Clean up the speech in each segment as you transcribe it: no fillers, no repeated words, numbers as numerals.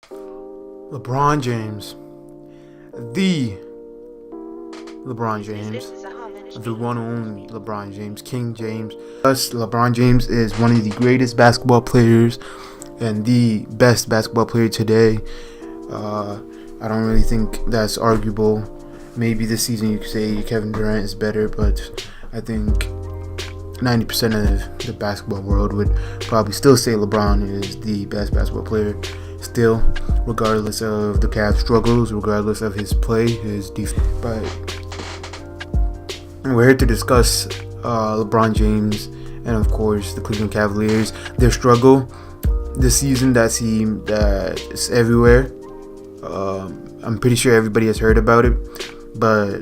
LeBron James, the LeBron James, the one and only LeBron James, King James. Thus, LeBron James is one of the greatest basketball players and the best basketball player today. I don't really think that's arguable. Maybe this season you could say Kevin Durant is better, but I think 90% of the basketball world would probably still say LeBron is the best basketball player still, regardless of the Cavs' struggles, regardless of his play, his defense. But we're here to discuss LeBron James and, of course, the Cleveland Cavaliers, their struggle this season. That is everywhere. I'm pretty sure everybody has heard about it. But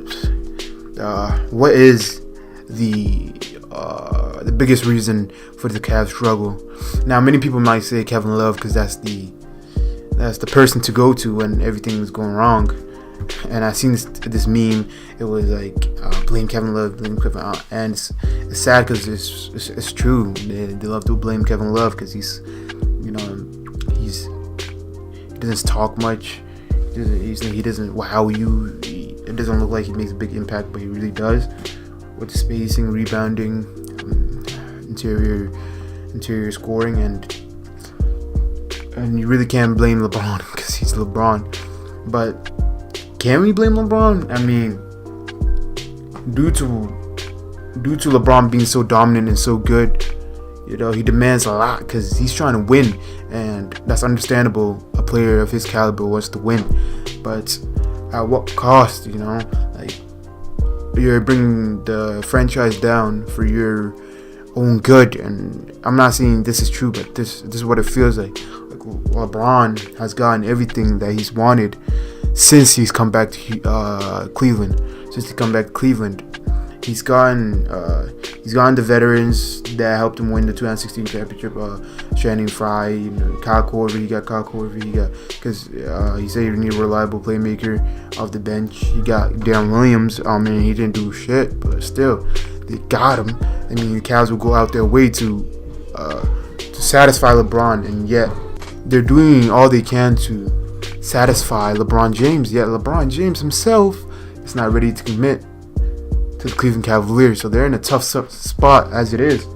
what is the biggest reason for the Cavs' struggle? Now, many people might say Kevin Love, because that's the person to go to when everything is going wrong. And I seen this meme. It was like blame Kevin Love, blame Kevin, and it's sad because it's true. They love to blame Kevin Love because he doesn't talk much. He doesn't wow you. It doesn't look like he makes a big impact, but he really does with the spacing, rebounding, interior scoring, and you really can't blame LeBron because he's LeBron. But can we blame LeBron? I mean, due to LeBron being so dominant and so good, he demands a lot because he's trying to win, and that's understandable. A player of his caliber wants to win, but at what cost? Like, you're bringing the franchise down for your own good. And I'm not saying this is true, but this is what it feels like. LeBron has gotten everything that he's wanted since he's come back to Cleveland. He's gotten the veterans that helped him win the 2016 championship. Channing Frye, Kyle Korver. He got Kyle Korver. Because he said he needed a reliable playmaker off the bench. He got Darren Williams. He didn't do shit, but still, they got him. I mean, the Cavs will go out their way to satisfy LeBron, and yet they're doing all they can to satisfy LeBron James. Yet LeBron James himself is not ready to commit to the Cleveland Cavaliers, so they're in a tough spot as it is.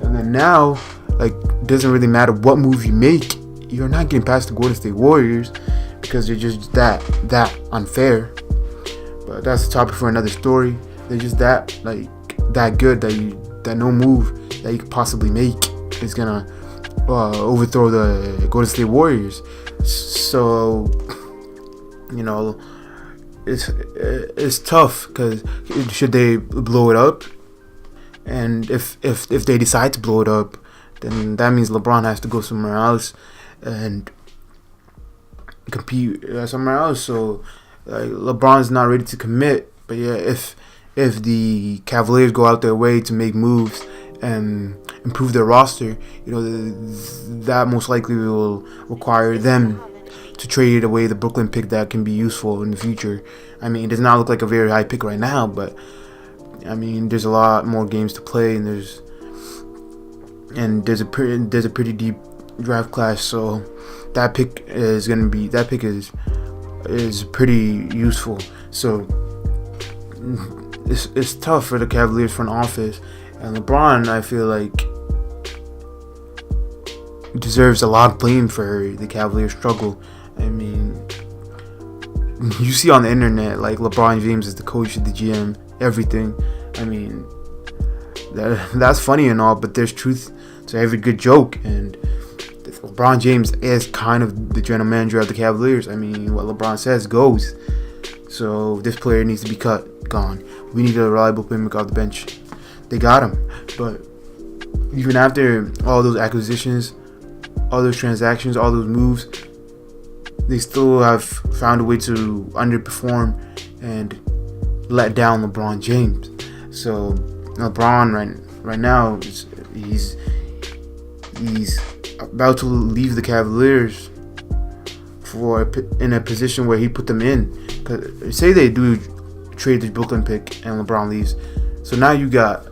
And then now, it doesn't really matter what move you make, you're not getting past the Golden State Warriors because they're just that unfair. But that's a topic for another story. They're just that good that no move that you could possibly make is gonna overthrow the Golden State Warriors. So it's tough because should they blow it up? And if they decide to blow it up, then that means LeBron has to go somewhere else and compete somewhere else. So LeBron's not ready to commit. But yeah, if the Cavaliers go out their way to make moves and improve their roster, that most likely will require them to trade away the Brooklyn pick that can be useful in the future. I mean, it does not look like a very high pick right now, but I mean, there's a lot more games to play, and there's a pretty deep draft class, so that pick is pretty useful. So it's tough for the Cavaliers front office, and LeBron, I feel like, deserves a lot of blame for the Cavaliers' struggle. I mean, you see on the internet, LeBron James is the coach, the GM, everything. I mean, that's funny and all, but there's truth to every good joke, and LeBron James is kind of the general manager of the Cavaliers. I mean, what LeBron says goes. So this player needs to be gone. We need a reliable playmaker off the bench. They got him, but even after all those acquisitions, all those transactions, all those moves, they still have found a way to underperform and let down LeBron James. So LeBron right now he's about to leave the Cavaliers in a position where he put them in. Cause say they do trade the Brooklyn pick and LeBron leaves, so now you got,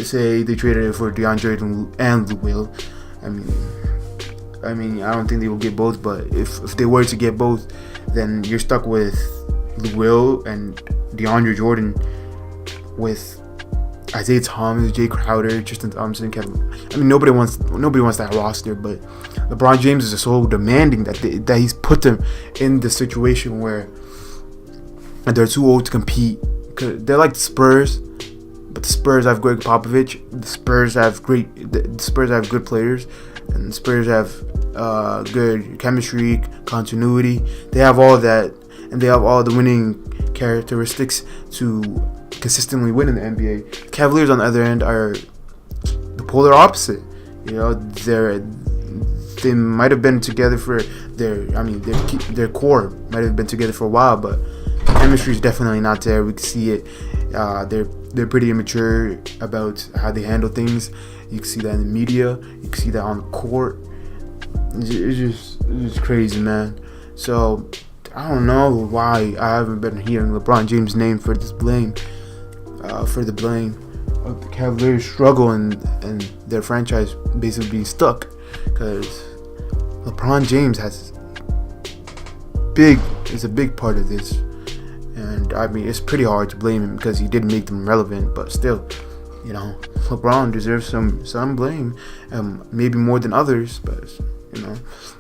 say they traded it for DeAndre and Lou Will. I mean, I mean, I don't think they will get both, but if they were to get both, then you're stuck with Will and DeAndre Jordan, with Isaiah Thomas, Jay Crowder, Tristan Thompson, Kevin. I mean, nobody wants that roster, but LeBron James is so demanding that he's put them in the situation where they're too old to compete. Cause they're like the Spurs, but the Spurs have Greg Popovich. The Spurs have good players, and the Spurs have good chemistry, continuity. They have all that, and they have all the winning characteristics to consistently win in the NBA. The Cavaliers, on the other end, are the polar opposite. You know, they might have been together for their core might have been together for a while, but chemistry is definitely not there. We can see it. They're pretty immature about how they handle things. You can see that in the media. You can see that on the court. It's just crazy, man. So I don't know why I haven't been hearing LeBron James' name for this blame. For the blame of the Cavaliers' struggle and their franchise basically being stuck, because LeBron James is a big part of this. And I mean, it's pretty hard to blame him because he did make them relevant, but still, you know, LeBron deserves some blame, maybe more than others. But you know,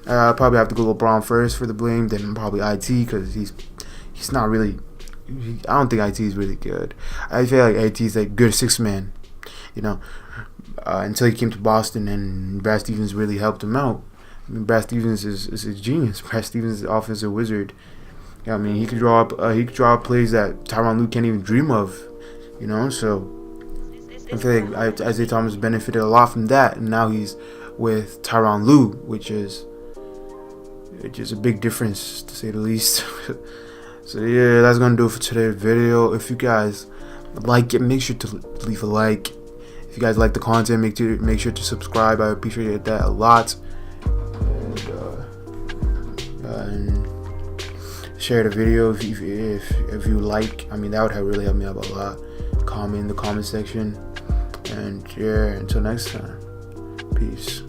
I probably have to go LeBron first for the blame, then probably IT, because he's not really. I don't think IT is really good. I feel like IT is like good six man, you know, until he came to Boston and Brad Stevens really helped him out. I mean, Brad Stevens is a genius. Brad Stevens is an offensive wizard. Yeah, I mean, he could draw up plays that Tyronn Lue can't even dream of, you know. So I feel like Isaiah Thomas benefited a lot from that, and now he's with Tyronn Lue, which is a big difference, to say the least. So yeah, that's gonna do it for today's video. If you guys like it, make sure to leave a like. If you guys like the content, make sure to subscribe. I appreciate that a lot. And share the video if you like. I mean, that would really help me out a lot. Comment in the comment section. And yeah, until next time, peace.